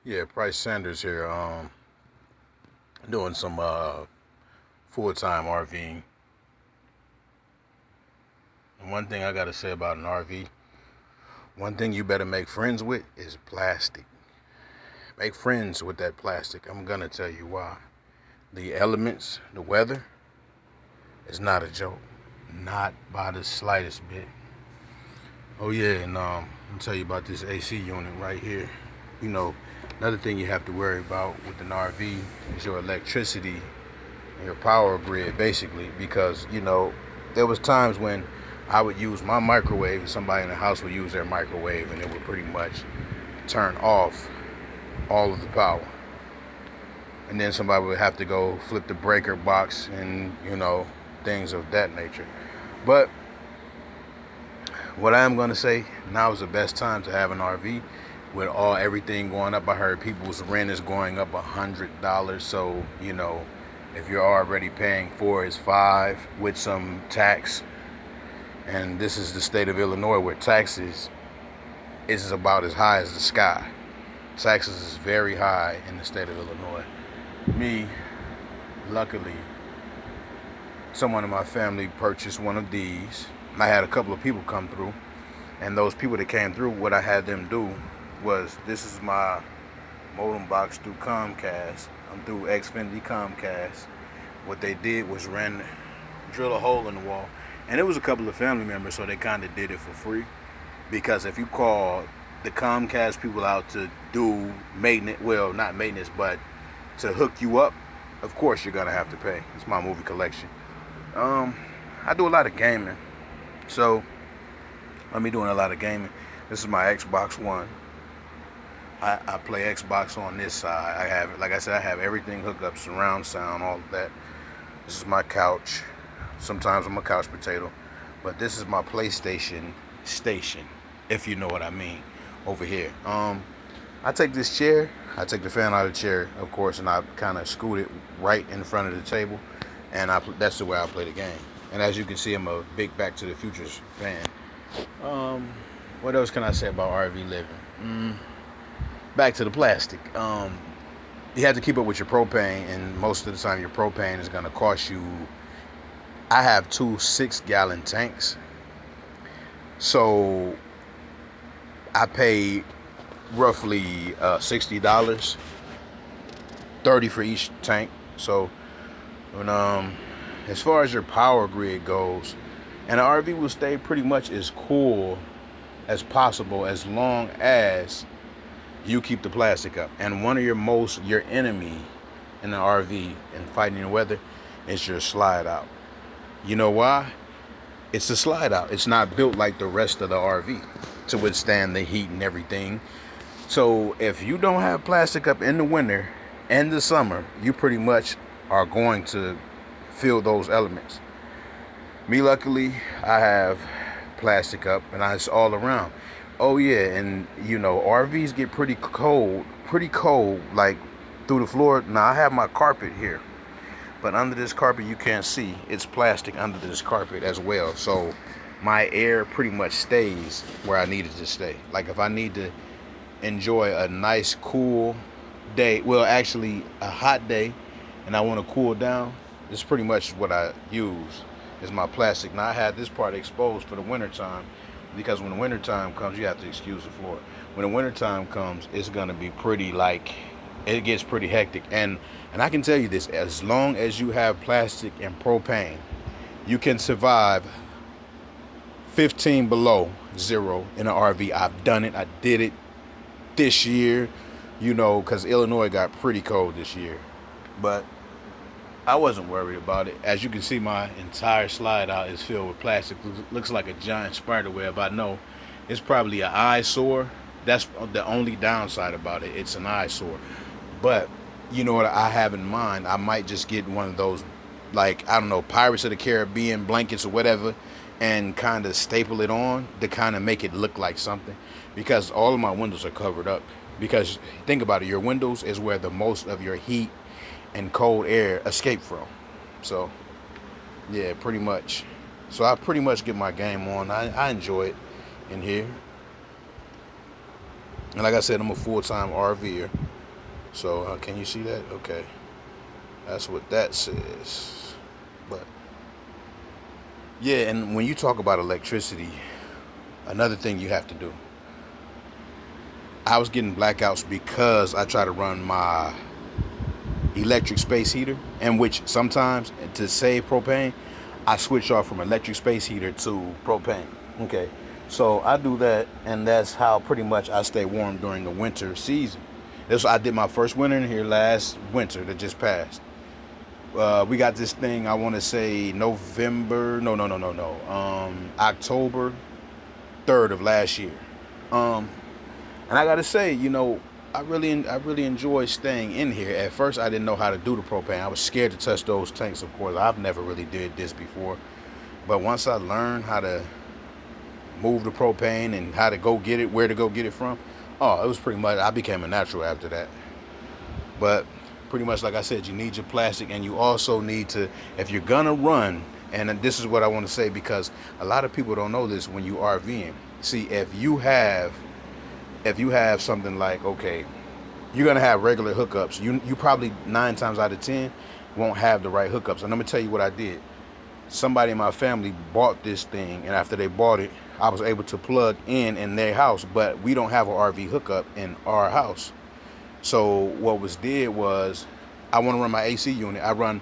Yeah, Price Sanders here. Doing some full-time RVing. And one thing I gotta say about an RV, one thing you better make friends with is plastic. Make friends with that plastic. I'm gonna tell you why. The elements, the weather, is not a joke. Not by the slightest bit. Oh yeah, and I'll tell you about this AC unit right here. You know, another thing you have to worry about with an RV is your electricity and your power grid, basically, because there was times when I would use my microwave, and somebody in the house would use their microwave, and it would pretty much turn off all of the power. And then somebody would have to go flip the breaker box and things of that nature. But what I am going to say, now is the best time to have an RV with everything going up. I heard people's rent is going up $100. So if you're already paying 4 is 5 with some tax, and this is the state of Illinois where taxes is about as high as the sky. Taxes is very high in the state of Illinois. Me, luckily, someone in my family purchased one of these. I had a couple of people come through, and those people that came through, what I had them do was, this is my modem box through Comcast. I'm through Xfinity Comcast. What they did was drill a hole in the wall, and it was a couple of family members, so they kind of did it for free. Because if you call the Comcast people out to do maintenance, well, not maintenance, but to hook you up, of course you're gonna have to pay. It's my movie collection. I do a lot of gaming, so let me doing a lot of gaming. This is my Xbox One. I play Xbox on this side. I have, like I said, I have everything hooked up, surround sound, all of that. This is my couch. Sometimes I'm a couch potato, but this is my PlayStation station, if you know what I mean, over here. I take this chair, I take the fan out of the chair, of course, and I kind of scoot it right in front of the table, and that's the way I play the game. And as you can see, I'm a big Back to the Future fan. What else can I say about RV living? Back to the plastic. You have to keep up with your propane, and most of the time your propane is going to cost you. I have 2 6-gallon tanks, so I pay roughly $60, 30 for each tank. So when as far as your power grid goes, and an RV will stay pretty much as cool as possible as long as you keep the plastic up. And one of your enemy in the RV and fighting the weather is your slide out. You know why? It's a slide out. It's not built like the rest of the RV to withstand the heat and everything. So if you don't have plastic up in the winter and the summer, you pretty much are going to feel those elements. Me, luckily, I have plastic up, and it's all around. Oh yeah, and RVs get pretty cold, like through the floor. Now I have my carpet here, but under this carpet you can't see. It's plastic under this carpet as well, so my air pretty much stays where I need it to stay. Like if I need to enjoy a nice cool day, well actually a hot day, and I want to cool down, this is pretty much what I use, is my plastic. Now I had this part exposed for the winter time, because when the winter time comes, you have to excuse the floor. When the winter time comes, it's gonna be pretty, like, it gets pretty hectic. And I can tell you this, as long as you have plastic and propane, you can survive 15 below zero in an RV. I've done it. I did it this year, because Illinois got pretty cold this year. But I wasn't worried about it. As you can see, my entire slide out is filled with plastic. Looks like a giant spider web. I know it's probably an eyesore. That's the only downside about it. It's an eyesore. But you know what I have in mind? I might just get one of those, like, I don't know, Pirates of the Caribbean blankets or whatever, and kind of staple it on to kind of make it look like something. Because all of my windows are covered up. Because think about it, your windows is where the most of your heat and cold air escape from. So yeah, pretty much. So I pretty much get my game on. I enjoy it in here. And like I said, I'm a full-time RVer. So can you see that? Okay, that's what that says. But yeah, and when you talk about electricity, another thing you have to do. I was getting blackouts because I try to run my electric space heater, and which sometimes to save propane, I switch off from electric space heater to propane. Okay, so I do that, and that's how pretty much I stay warm during the winter season. This I did my first winter in here last winter that just passed. We got this thing. I want to say November. No. October 3rd of last year. Um, and I gotta say, I really enjoy staying in here. At first, I didn't know how to do the propane. I was scared to touch those tanks. Of course, I've never really did this before. But once I learned how to move the propane and how to go get it, where to go get it from, oh, it was pretty much. I became a natural after that. But pretty much, like I said, you need your plastic, and you also need to, if you're gonna run. And this is what I want to say because a lot of people don't know this when you RVing. See, if you have something like, okay, you're gonna have regular hookups. You probably 9 times out of 10 won't have the right hookups. And I'm gonna tell you what I did. Somebody in my family bought this thing, and after they bought it, I was able to plug in their house, but we don't have an RV hookup in our house. So what was did was, I want to run my AC unit. I run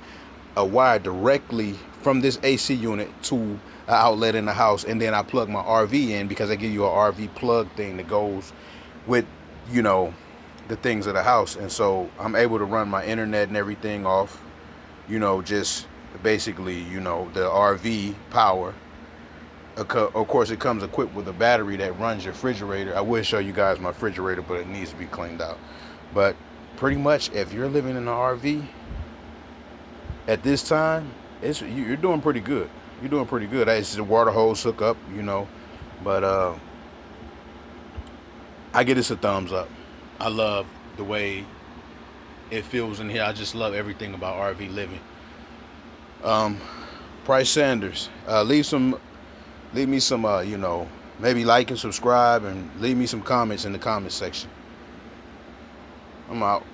a wire directly from this AC unit to an outlet in the house, and then I plug my RV in because they give you an RV plug thing that goes with, you know, the things of the house. And so I'm able to run my internet and everything off, just basically, the RV power. Of course, it comes equipped with a battery that runs your refrigerator. I will show you guys my refrigerator, but it needs to be cleaned out. But pretty much, if you're living in an RV at this time, you're doing pretty good. You're doing pretty good. It's a water hose hookup, but I get this a thumbs up. I love the way it feels in here. I just love everything about RV living. Um, Price Sanders, leave me some, maybe like and subscribe, and leave me some comments in the comment section. I'm out.